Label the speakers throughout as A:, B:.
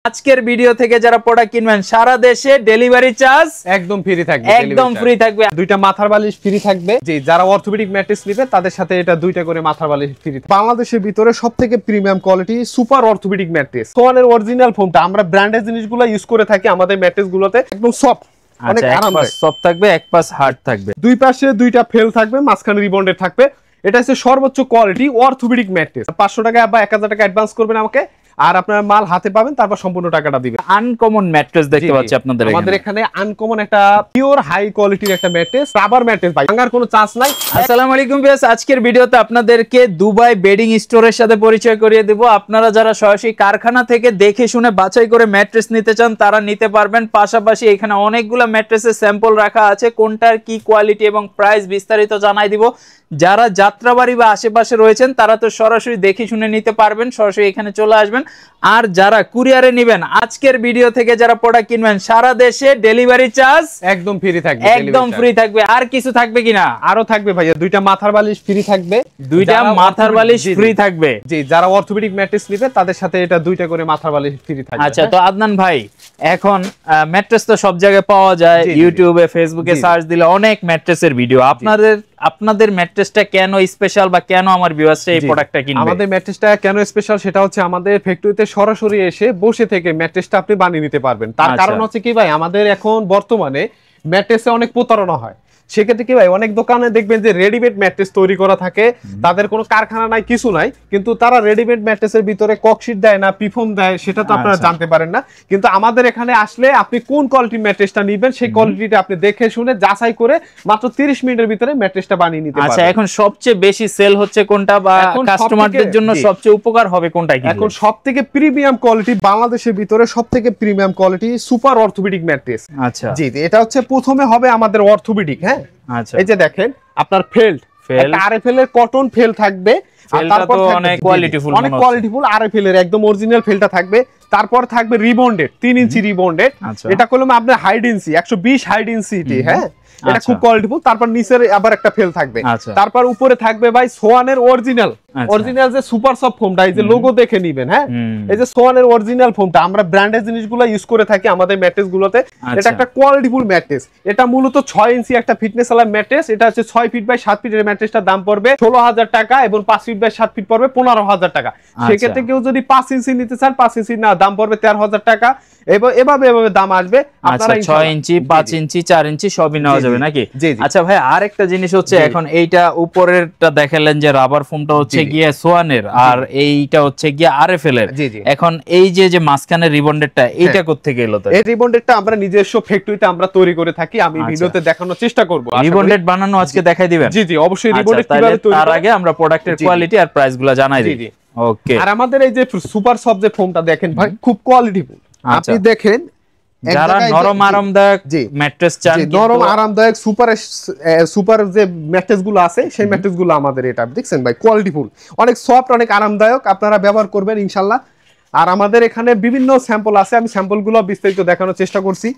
A: আজকের ভিডিও থেকে যারা প্রোডাক্ট কিনবেন সারা দেশে ডেলিভারি চার্জ
B: একদম ফ্রি থাকবে।
A: একদম ফ্রি থাকবে।
B: দুইটা মাথার বালিশ ফ্রি থাকবে। জি, যারা অর্থোপেডিক ম্যাট্রেস নেবে তাদের সাথে এটা দুইটা করে মাথার বালিশ ফ্রি থাকবে। বাংলাদেশের ভিতরে সবথেকে premium quality super orthopaedic mattress. সোয়ানের অরিজিনাল ফোমটা আমরা ব্র্যান্ডেড জিনিসগুলো ইউজ করে থাকি আমাদের ম্যাট্রেসগুলোতে। একদম সফট, অনেক আরামদায়ক।
A: সফট থাকবে, এক পাশ হার্ড থাকবে।
B: দুই পাশে দুইটা ফেল থাকবে, মাঝখানে রিবন্ডেড থাকবে। এটা হচ্ছে সর্বোচ্চ কোয়ালিটি অর্থোপেডিক ম্যাট্রেস। 500 টাকা বা 1000 টাকা অ্যাডভান্স করবেন আমাকে, আর আপনার মাল হাতে পাবেন, তারপর সম্পূর্ণ টাকাটা দিবেন।
A: আনকমন ম্যাট্রেস দেখতে পাচ্ছি আপনাদের এখানে।
B: আমাদের এখানে আনকমন একটা পিওর হাই কোয়ালিটির একটা ম্যাট্রেস, রাবার ম্যাট্রেস ভাই, ভাঙার কোনো চান্স নাই।
A: আসসালামু আলাইকুম ভিউয়ার্স, আজকের ভিডিওতে আপনাদেরকে দুবাই বেডিং স্টোরের সাথে পরিচয় করিয়ে দেব। আপনারা যারা সরাসরি কারখানা থেকে দেখে শুনে বাছাই করে ম্যাট্রেস নিতে চান তারা নিতে পারবেন। পাশাপাশি এখানে অনেকগুলো ম্যাট্রেসের স্যাম্পল রাখা আছে, কোনটার কি কোয়ালিটি এবং প্রাইস বিস্তারিত জানাই দিব। যারা যাত্রাবাড়ি বা আশেপাশে রয়েছেন তারা তো সরাসরি দেখে শুনে নিতে পারবেন, সরাসরি এখানে চলে আসবেন। আর যারা কুরিয়ারে নেবেন, আজকের ভিডিও থেকে যারা প্রোডাক্ট কিনবেন সারা দেশে ডেলিভারি চার্জ
B: একদম ফ্রি থাকবে।
A: একদম ফ্রি থাকবে। আর কিছু থাকবে কিনা?
B: আরো থাকবে ভাইয়া, দুইটা মাথার বালিশ ফ্রি থাকবে।
A: দুইটা মাথার বালিশ ফ্রি থাকবে।
B: জি, যারা অর্থোপেডিক ম্যাট্রেস নেবে তাদের সাথে এটা দুইটা করে মাথার বালিশ ফ্রি থাকবে।
A: আচ্ছা, তো আদনান ভাই, এখন ম্যাট্রেস তো সব জায়গায় পাওয়া যায়, ইউটিউবে ফেসবুকে সার্চ দিলে অনেক ম্যাট্রেসের ভিডিও। আপনাদের ম্যাট্রেসটা কেন স্পেশাল বা কেন আমার ভিউয়ার্সরা এই প্রোডাক্টটা কিনবে?
B: আমাদের ম্যাট্রেসটা কেন স্পেশাল সেটা হচ্ছে আমাদের ফ্যাক্টরিতে সরাসরি এসে বসে থেকে ম্যাট্রেসটা আপনি বানিয়ে নিতে পারবেন। তার কারণ হচ্ছে কি ভাই, আমাদের এখন বর্তমানে ম্যাট্রেসে অনেক প্রতারণা হয়। সেক্ষেত্রে কি ভাই, অনেক দোকানে দেখবেন যে রেডিমেড ম্যাট্রেস তৈরি করা থাকে, তাদের কোনো কারখানা নাই, কিছু নাই, কিন্তু তারা রেডিমেড ম্যাট্রেসের ভিতরে ককশিট দেয় না, পিফোম দেয়, সেটা তো আপনারা জানতে পারেন না। কিন্তু আমাদের এখানে আসলে আপনি কোন কোয়ালিটির ম্যাট্রেসটা নেবেন সেই কোয়ালিটিটা আপনি দেখে শুনে যাচাই করে মাত্র 30 মিনিটের ভিতরে ম্যাট্রেসটা বানিয়ে নিতে পারবেন।
A: আচ্ছা, এখন সবচেয়ে বেশি সেল হচ্ছে কোনটা বা কাস্টমারদের জন্য সবচেয়ে উপকার হবে কোনটা?
B: এখন সবথেকে প্রিমিয়াম কোয়ালিটি বাংলাদেশের ভিতরে সবথেকে premium quality super orthopaedic mattress.
A: আচ্ছা
B: জি, এটা হচ্ছে প্রথমে হবে আমাদের অর্থোপেডিক। হ্যাঁ,
A: আচ্ছা,
B: এই যে দেখেন আপনার আরএফএল এর কটন ফেল থাকবে, আর তারপর
A: অনেক
B: কোয়ালিটিফুল আরএফএল এর একদম অরিজিনাল ফেলটা থাকবে। তারপর থাকবে রিবন্ডেড 3 ইঞ্চি রিবন্ডেড। এটা করলাম আপনার হাই ডেন্সি 120 হাই ডেন্সিটি। হ্যাঁ, এটা খুব কোয়ালিটিফুল। তারপর নিচের আবার একটা ফেল থাকবে। তারপর উপরে থাকবে ভাই সোয়ানের অরিজিনাল যে সুপার সফট ফোমটা, এই যে লোগো দেখে নিবেন। হ্যাঁ, এই যে সোয়ানের অরিজিনাল ফোমটা আমরা ব্র্যান্ডেড জিনিসগুলো ইউজ করে থাকি আমাদের ম্যাট্রেস গুলোতে। এটা একটা কোয়ালিটিফুল ম্যাট্রেস। এটা মূলত 6 ইঞ্চি একটা ফিটনেস আলা ম্যাট্রেস। এটা হচ্ছে 6 ফিট বাই 7 ফিটের ম্যাট্রেসটার দাম পড়বে 16,000 টাকা এবং 5 ফিট বাই 7 ফিট পড়বে 15,000 টাকা। সেক্ষেত্রে কেউ যদি 5 ইঞ্চি নিতে চান, 5 ইঞ্চি না দাম পড়বে 13,000 টাকা। এভাবে দাম আসবে।
A: আপনারা 6 ইঞ্চি 5 ইঞ্চি 4 ইঞ্চি সবই নেওয়া যাবে নাকি? আচ্ছা ভাই, আরেকটা জিনিস হচ্ছে, এখন এইটা উপরেরটা দেখালেন যে রাবার ফোমটা হচ্ছে গিয়ে সোয়ানের, আর এইটা হচ্ছে গিয়ে আরএফএল এর। এখন এই যে মাঝখানে রিবন্ডেডটা, এইটা কোত্থেকে এলো? তো
B: এই রিবন্ডেডটা আমরা নিজস্ব ফ্যাক্টরিতে আমরা তৈরি করে থাকি। আমি ভিডিওতে দেখানোর চেষ্টা করব।
A: রিবন্ডেড বানানো আজকে দেখাই দিবেন?
B: জি, অবশ্যই। রিবন্ডেড কিভাবে তৈরি,
A: তার আগে আমরা প্রোডাক্টের কোয়ালিটি আর প্রাইসগুলো জানাই দিই। ওকে।
B: আর আমাদের এই যে সুপার সফট যে ফোমটা দেখেন ভাই, খুব কোয়ালিটিফুল। আপনি দেখেন,
A: যারা নরম আরামদায়ক ম্যাট্রেস চান,
B: নরম আরামদায়ক সুপার যে ম্যাট্রেস গুলো আছে সেই ম্যাট্রেস গুলো আমাদের। এটা দেখছেন ভাই, কোয়ালিটিফুল, অনেক সফট, অনেক আরামদায়ক। আপনারা ব্যবহার করবেন ইনশাআল্লাহ। আর আমাদের এখানে বিভিন্ন স্যাম্পল আছে, আমি স্যাম্পল গুলো বিস্তারিত দেখানোর চেষ্টা করছি।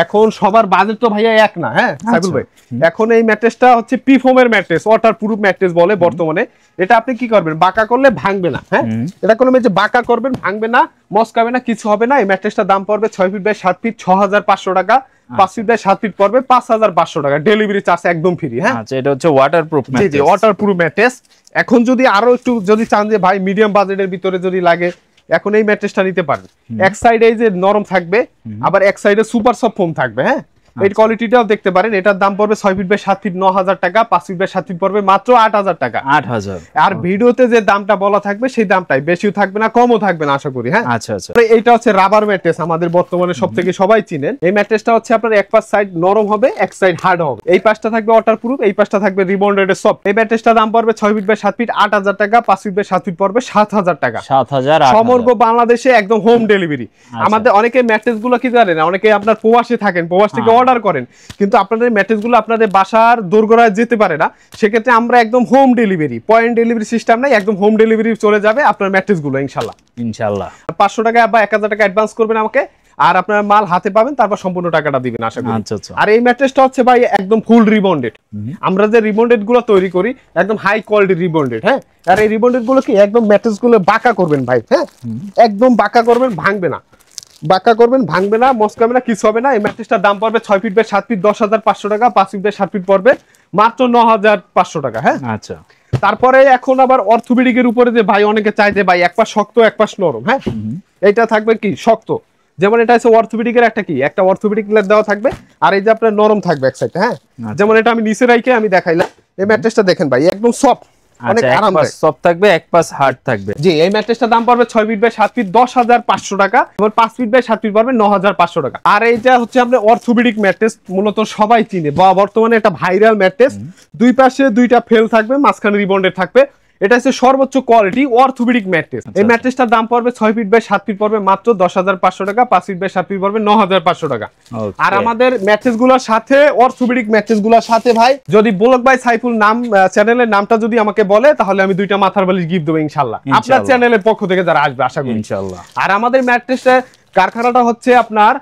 B: এখন সবার বাজেট তো ভাইয়া এক না। হ্যাঁ সাইবুল ভাই, এখন এই ম্যাট্রেসটা হচ্ছে পিফোমের ম্যাট্রেস, ওয়াটার প্রুফ ম্যাট্রেস বলে বর্তমানে। এটা আপনি কি করবেন, বাঁকা করলে ভাঙবে না। হ্যাঁ, এটা কোনো যে বাঁকা করবেন ভাঙবে না, মস্কাবে না, কিছু হবে না। এই ম্যাট্রেসটার দাম পড়বে 6 ফিট বাই 7 ফিট 6,500 টাকা। 5 ফিট বাই 7 ফিট পড়বে 5,500 টাকা। ডেলিভারি চার্জ একদম ফ্রি। হ্যাঁ,
A: আচ্ছা, এটা হচ্ছে ওয়াটারপ্রুফ ম্যাট্রেস।
B: জি, ওয়াটারপ্রুফ ম্যাট্রেস। এখন যদি আরো একটু যদি চান যে ভাই মিডিয়াম বাজেটের ভিতরে যদি লাগে, এখন এই ম্যাট্রেসটা নিতে পারেন। এক সাইডে এই যে নরম থাকবে, আবার এক সাইডে সুপার সফট ফোম থাকবে। হ্যাঁ, এই কোয়ালিটিটাও দেখতে পারেন। এটার দাম পড়বে 6 ফিট বাই 7 ফিট 9,000 টাকা। 5 ফিট বাই 7 ফিট পড়বে মাত্র 8,000 টাকা।
A: 8,000।
B: আর ভিডিওতে যে দামটা বলা থাকবে সেই দামটাই, বেশিও থাকবে না কমও থাকবে না আশা করি। হ্যাঁ,
A: আচ্ছা আচ্ছা।
B: এইটা হচ্ছে রাবার ম্যাট্রেস, আমাদের বর্তমানে সবথেকে সবাই চিনেন। এই ম্যাট্রেসটা হচ্ছে আপনার এক পাশ সাইড নরম হবে, এক সাইড হার্ড হবে। এই পাশটা থাকবে ওয়াটারপ্রুফ, এই পাশটা থাকবে রিবন্ডেড সফট। এই ম্যাট্রেসটার দাম পড়বে 6 ফিট বাই 7 ফিট 8,000 টাকা। 5 ফিট বাই 7 ফিট পড়বে 7,000 টাকা।
A: 7,000।
B: সমগ্র বাংলাদেশে একদম হোম ডেলিভারি। আমাদের অনেকে ম্যাট্রেস গুলো কি জানেন, অনেকে আপনার প্রবাসে থাকেন, প্রবাস থেকে অর্ডার করেন, কিন্তু আপনাদের ম্যাট্রেস গুলো আপনাদের বাসার দোরগোড়ায় যেতে পারে না। সেক্ষেত্রে আমরা একদম home delivery, point delivery system নাই, একদম হোম ডেলিভারি চলে যাবে আপনার ম্যাট্রেস গুলো ইনশাল্লাহ। 500 টাকা বা 1000 টাকা অ্যাডভান্স করবেন আমাকে, আর আপনার মাল হাতে পাবেন, তারপর সম্পূর্ণ টাকাটা দিবেন আশা করি। আর এই ম্যাট্রেসটা হচ্ছে ভাই একদম ফুল রিবন্ডেড। আমরা যে রিবন্ডেড গুলো তৈরি করি একদম হাই কোয়ালিটি রিবন্ডেড। হ্যাঁ, আর এই রিবন্ডেড গুলো কি একদম ম্যাট্রেস গুলো বাঁকা করবেন ভাই। হ্যাঁ, একদম বাঁকা করবেন, ভাঙবে না। বাঁকা করবেন, ভাঙবে না, মস্কাবে না, কিছু হবে না। এই ম্যাট্রেসটার দাম পড়বে 6 ফিট বাই 7 ফিট 10,500 টাকা, 5 ফিট বাই 7 ফিট পড়বে মাত্র 9,500 টাকা। হ্যাঁ,
A: আচ্ছা।
B: তারপরে এখন আবার অর্থোপেডিকের উপরে যে ভাই অনেকে চায় যে ভাই এক পাশ শক্ত এক পাশ নরম। হ্যাঁ, এটা থাকবে কি শক্ত, যেমন এটা আছে অর্থোপেডিকের একটা অর্থোপেডিক লেয়ার দেওয়া থাকবে, আর এই যে আপনার নরম থাকবে এক সাইডে। হ্যাঁ, যেমন এটা আমি নিচে রাইখে আমি দেখাইলাম। এই ম্যাট্রেসটা দেখেন ভাই একদম সফট, অনেক আরামদায়ক,
A: সফট থাকবে, এক পাশ হার্ড থাকবে।
B: জি, এই ম্যাট্রেসটার দাম পড়বে 6 ফিট বাই 7 ফিট 10,500 টাকা, এবং 5 ফিট বাই 7 ফিট পড়বে 9,500 টাকা। আর এইটা হচ্ছে আপনার অর্থোপেডিক ম্যাট্রেস, মূলত সবাই চিনে বা বর্তমানে এটা ভাইরাল ম্যাট্রেস। দুই পাশে দুইটা ফেল থাকবে, মাঝখানে রিবন্ডেড থাকবে। এটা হচ্ছে সর্বোচ্চ কোয়ালিটি অর্থোপেডিক ম্যাট্রেস। এই ম্যাট্রেসটার দাম পড়বে 6 ফিট বাই 7 ফিট পড়বে মাত্র 10,500 টাকা, 5 ফিট বাই 7 ফিট পড়বে 9,500 টাকা। আর আমাদের ম্যাট্রেসগুলোর সাথে অর্থোপেডিক ম্যাট্রেসগুলোর সাথে ভাই যদি ব্লক বাই সাইফুল নাম চ্যানেলের নামটা যদি আমাকে বলে, তাহলে আমি 2টা মাথার বালিশ গিফট দেব ইনশাআল্লাহ, আপনার চ্যানেলের পক্ষ থেকে যারা আসবে আশা করি
A: ইনশাআল্লাহ।
B: আর আমাদের ম্যাট্রেসের কারখানাটা হচ্ছে আপনার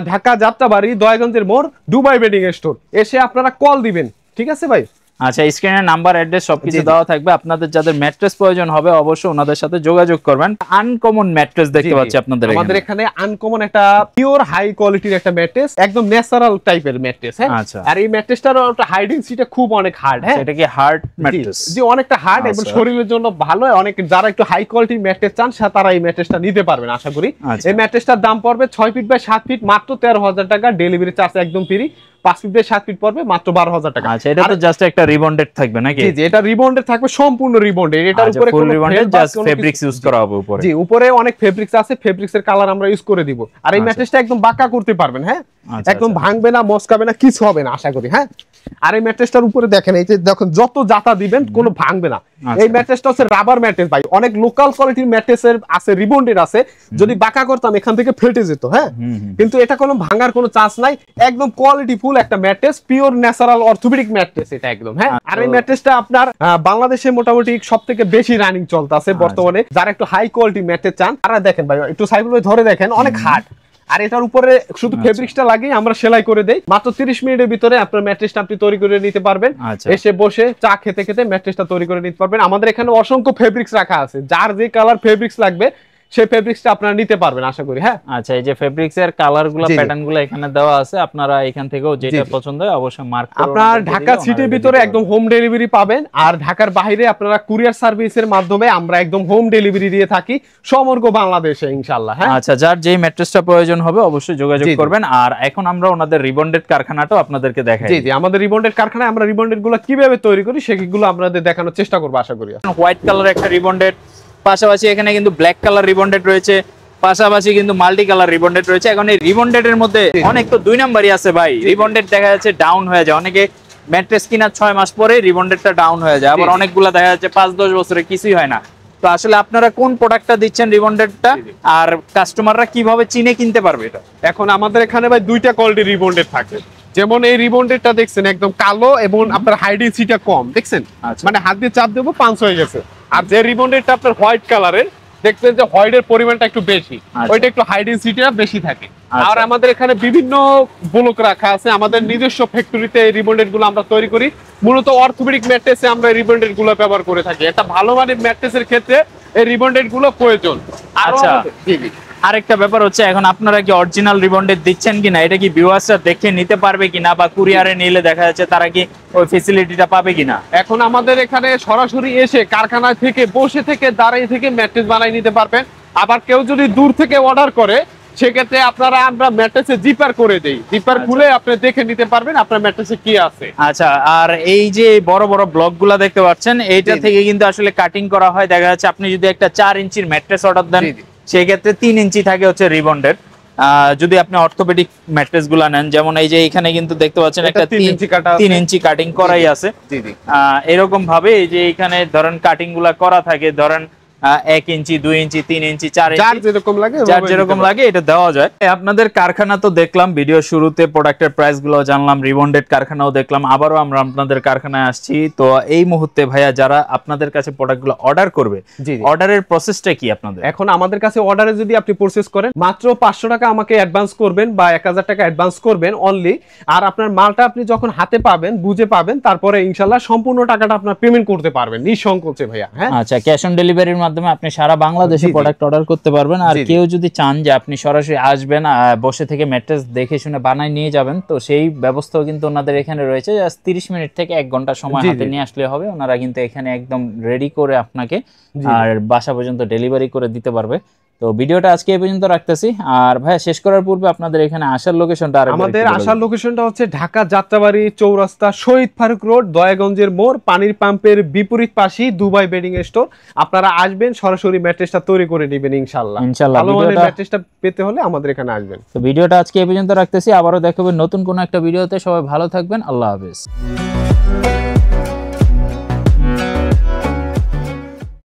B: ঢাকা যাত্রাবাড়ি দয়াগঞ্জের মোড়, দুবাই বেডিং স্টোর। এসে আপনারা কল দিবেন, ঠিক আছে ভাই?
A: আচ্ছা, স্ক্রিনে নাম্বার, অ্যাড্রেস সবকিছু দেওয়া থাকবে। আপনাদের যাদের ম্যাট্রেস প্রয়োজন হবে অবশ্যই ওনাদের সাথে যোগাযোগ করবেন। আনকমন ম্যাট্রেস দেখতে পাচ্ছি আপনাদের
B: আমাদের এখানে আনকমন একটা পিওর হাই কোয়ালিটির একটা ম্যাট্রেস, একদম ন্যাচারাল টাইপের ম্যাট্রেস। হ্যাঁ, আর এই ম্যাট্রেসটার হাই ডেনসিটি খুব অনেক হার্ড। হ্যাঁ,
A: এটা কি হার্ড ম্যাট্রেস?
B: জি, অনেকটা হার্ড এবং শরীরের জন্য ভালো। অনেক যারা একটু হাই কোয়ালিটির ম্যাট্রেস চান তারা এই ম্যাট্রেসটা নিতে পারবেন আশা করি। এই ম্যাট্রেসটার দাম পড়বে 6 ফিট বাই 7 ফিট মাত্র 13,000 টাকা, ডেলিভারি চার্জ একদম ফ্রি। 5 ফিট বাই 7 ফিট পড়বে মাত্র 12,000 টাকা।
A: আচ্ছা, এটা তো জাস্ট একটা রিবন্ডেড থাকবে নাকি?
B: জি, এটা রিবন্ডেড থাকবে, সম্পূর্ণ রিবন্ডেড। এটার উপরে
A: ফুল রিবন্ডেড, জাস্ট ফেব্রিক্স ইউজ করা হবে উপরে।
B: জি, উপরে অনেক ফেব্রিক্স আছে, ফেব্রিক্সের কালার আমরা ইউজ করে দিব। আর এই ম্যাট্রেসটা একদম বাঁকা করতে পারবেন। হ্যাঁ, একদম ভাঙবে না, মস্কাবে না, কিছু হবে না আশা করি। হ্যাঁ, আর এই ম্যাট্রেসটার উপরে দেখেন, এই যে দেখুন যত জাতা দিবেন কোনো ভাঙবে না। এই ম্যাট্রেসটা হচ্ছে রাবার ম্যাট্রেস ভাই, অনেক লোকাল কোয়ালিটির ম্যাট্রেসের আছে রিবন্ডেড আছে, যদি বাঁকা করতাম এখান থেকে ফেটে যেত। হ্যাঁ, কিন্তু এটা কোনো ভাঙার কোনো চান্স নাই, একদম কোয়ালিটি ফুল একটা mattress, pure natural orthopaedic mattress এটা একদম। হ্যাঁ, আর এই ম্যাট্রেসটা আপনার বাংলাদেশে মোটামুটি সবথেকে বেশি রানিং চলতেছে বর্তমানে। যারা একটু হাই কোয়ালিটি ম্যাট্রেস চান তারা দেখেন ভাই, একটু সাইফুল ভাই ধরে দেখেন, অনেক হার্ড। আর এটার উপরে শুধু ফেব্রিক্সটা লাগিয়ে আমরা সেলাই করে দেই, মাত্র 30 মিনিটের ভিতরে আপনার ম্যাট্রেসটা আপনি তৈরি করে নিতে পারবেন। এসে বসে চা খেতে খেতে ম্যাট্রেসটা তৈরি করে নিতে পারবেন। আমাদের এখানে অসংখ্য ফেব্রিক্স রাখা আছে, যার যে কালার ফেব্রিক্স লাগবে সেই ফেব্রিক্সটা আপনারা নিতে পারবেন আশা করি। হ্যাঁ,
A: আচ্ছা, এই যে ফেব্রিক্সের কালারগুলো, প্যাটার্নগুলো এখানে দেওয়া আছে, আপনারা এখান থেকেও যেটা পছন্দ হয় অবশ্যই মার্ক করে।
B: আপনারা ঢাকা সিটির ভিতরে একদম হোম ডেলিভারি পাবেন, আর ঢাকার বাইরে আপনারা কুরিয়ার সার্ভিসের মাধ্যমে আমরা একদম হোম ডেলিভারি দিয়ে থাকি সমগ্র বাংলাদেশে ইনশাআল্লাহ। হ্যাঁ,
A: আচ্ছা, যার যেই ম্যাট্রেসটা প্রয়োজন হবে অবশ্যই যোগাযোগ করবেন। আর এখন আমরা ওনাদের রিবন্ডেড কারখানাটাও আপনাদেরকে দেখাই।
B: জি, আমাদের রিবন্ডেড কারখানায় আমরা রিবন্ডেড গুলো কিভাবে তৈরি করি সেগুলো আপনাদের দেখানোর চেষ্টা করব আশা করি।
A: হোয়াইট কালার একটা রিবন্ডেড, পাশাপাশি এখানে কিন্তু ব্ল্যাক কালার রিবন্ডেড রয়েছে, পাশাপাশি কিন্তু মাল্টি কালার রিবন্ডেড রয়েছে। এখন এই রিবন্ডেডের মধ্যে অনেক তো 2 নাম্বারই আছে ভাই। রিবন্ডেড দেখা যাচ্ছে ডাউন হয়ে যায়, অনেকে ম্যাট্রেস কিনার 6 মাস পরে রিবন্ডেডটা ডাউন হয়ে যায়, আবার অনেকগুলা দেখা যাচ্ছে 5-10 বছরে কিছুই হয় না। তো আসলে আপনারা কোন প্রোডাক্টটা দিচ্ছেন রিবন্ডেডটা, আর কাস্টমাররা কিভাবে চিনে কিনতে পারবে এটা?
B: এখন আমাদের এখানে ভাই 2টা কোয়ালিটির রিবন্ডেড থাকে। যেমন এই রিবন্ডেডটা দেখছেন একদম কালো এবং আপনার হাইডেন্সিটিটা কম, দেখছেন মানে হাত দিয়ে চাপ দেবো পাঞ্চ হয়ে গেছে। আর যে রিবন্ডেডটা আপনার হোয়াইট কালারের, দেখছেন যে হোয়াইটের পরিমাণটা একটু বেশি, ওইটা একটু হাই ডেনসিটিটা বেশি থাকে। আর আমাদের এখানে বিভিন্ন ব্লক রাখা আছে, আমাদের নিজস্ব ফ্যাক্টরিতে এই রিবন্ডেড গুলো আমরা তৈরি করি। মূলত অর্থোপেডিক ম্যাট্রেসে আমরা এই রিবন্ডেড গুলো ব্যবহার করে থাকি। এটা ভালো মানের ম্যাট্রেসের ক্ষেত্রে এই রিবন্ডেড গুলো প্রয়োজন।
A: আচ্ছা, আরেকটা ব্যাপার হচ্ছে, এখন আপনারা কি অরিজিনাল রিবন্ডেড দিচ্ছেন কিনা, এটা কি ভিউয়ার্সরা দেখে নিতে পারবে কিনা, বা কুরিয়ারে নিলে দেখা যাচ্ছে তারা কি ওই ফ্যাসিলিটিটা পাবে কিনা?
B: এখন আমাদের এখানে সরাসরি এসে কারখানা থেকে বসে থেকে দাঁড়িয়ে থেকে ম্যাট্রেস বানাই নিতে পারবেন। আবার কেউ যদি দূর থেকে অর্ডার করে সেক্ষেত্রে আপনারা আমরা ম্যাট্রেসে জিপার করে দেই, জিপার খুলে আপনি দেখে নিতে পারবেন আপনার ম্যাট্রেসে কি আছে।
A: আচ্ছা, আর এই যে বড় বড় ব্লকগুলো দেখতে পাচ্ছেন, এইটা থেকে কিন্তু আসলে কাটিং করা হয়। দেখা যাচ্ছে আপনি যদি একটা 4 ইঞ্চির ম্যাট্রেস অর্ডার দেন, সেই ক্ষেত্রে 3 ইঞ্চি থাকে হচ্ছে রিবন্ডেড। যদি আপনি অর্থোপেডিক ম্যাট্রেস গুলা নেন, যেমন এই যে এখানে কিন্তু দেখতে পাচ্ছেন একটা 3 ইঞ্চি কাটিং করাই আছে। এরকম ভাবে এই যে এখানে ধরেন কাটিং গুলা করা থাকে, ধরেন 1 ইঞ্চি 2 ইঞ্চি 3 ইঞ্চি 4 ইঞ্চি, যার যেরকম লাগে এটা দেওয়া যায়। আপনাদের কারখানা তো দেখলাম ভিডিও শুরুতে, প্রোডাক্টের প্রাইস গুলো জানলাম, রিবন্ডেড কারখানাও দেখলাম, আবারও আমরা আপনাদের কারখানায় আসছি। তো এই মুহূর্তে ভাইয়া যারা আপনাদের কাছে প্রোডাক্টগুলো অর্ডার করবে, অর্ডারের প্রসেসটা কি আপনাদের?
B: এখন আমাদের কাছে অর্ডারে যদি আপনি প্রসেস করেন, মাত্র 500 টাকা আমাকে অ্যাডভান্স করবেন বা 1000 টাকা অ্যাডভান্স করবেন অনলি। আর আপনার মালটা আপনি যখন হাতে পাবেন, বুঝে পাবেন, তারপরে ইনশাআল্লাহ সম্পূর্ণ টাকাটা আপনার পেমেন্ট করতে পারবেন নিঃসংকোচে ভাইয়া। হ্যাঁ,
A: আচ্ছা, ক্যাশ অন ডেলিভারির মাধ্যমে আপনি সারা বাংলাদেশে প্রোডাক্ট অর্ডার করতে পারবেন। আর কেউ যদি চান যে আপনি সরাসরি আসবেন, বসে থেকে ম্যাট্রেস দেখে শুনে বানায় নিয়ে যাবেন, তো সেই ব্যবস্থাও কিন্তু ওনাদের এখানে রয়েছে। জাস্ট 30 মিনিট থেকে 1 ঘন্টা সময় হাতে নিয়ে আসলে হবে। ওনারা কিন্তু এখানে একদম রেডি করে আপনাকে আর বাসা পর্যন্ত ডেলিভারি করে দিতে পারবে। তো ভিডিওটা আজকে এই পর্যন্ত রাখতেছি। আর ভাইয়া শেষ করার পূর্বে আপনাদের এখানে আসার লোকেশনটা আরেকবার
B: আমাদের আসার লোকেশনটা হচ্ছে ঢাকা যাত্রাবাড়ি চৌরাস্তা, শহীদ ফারুক রোড, দয়াগঞ্জের মোড়, পানির পাম্পের বিপরীত পাশেই দুবাই বেডিং স্টোর। আপনারা আসবেন, সরাসরি ম্যাট্রেসটা তৈরি করে নেবেন ইনশাআল্লাহ। ভালো মানের ম্যাট্রেসটা পেতে হলে আমাদের এখানে আসবেন।
A: তো ভিডিওটা আজকে এই পর্যন্ত রাখতেছি, আবারও দেখাবো নতুন কোনো একটা ভিডিওতে। সবাই ভালো থাকবেন, আল্লাহ হাফেজ।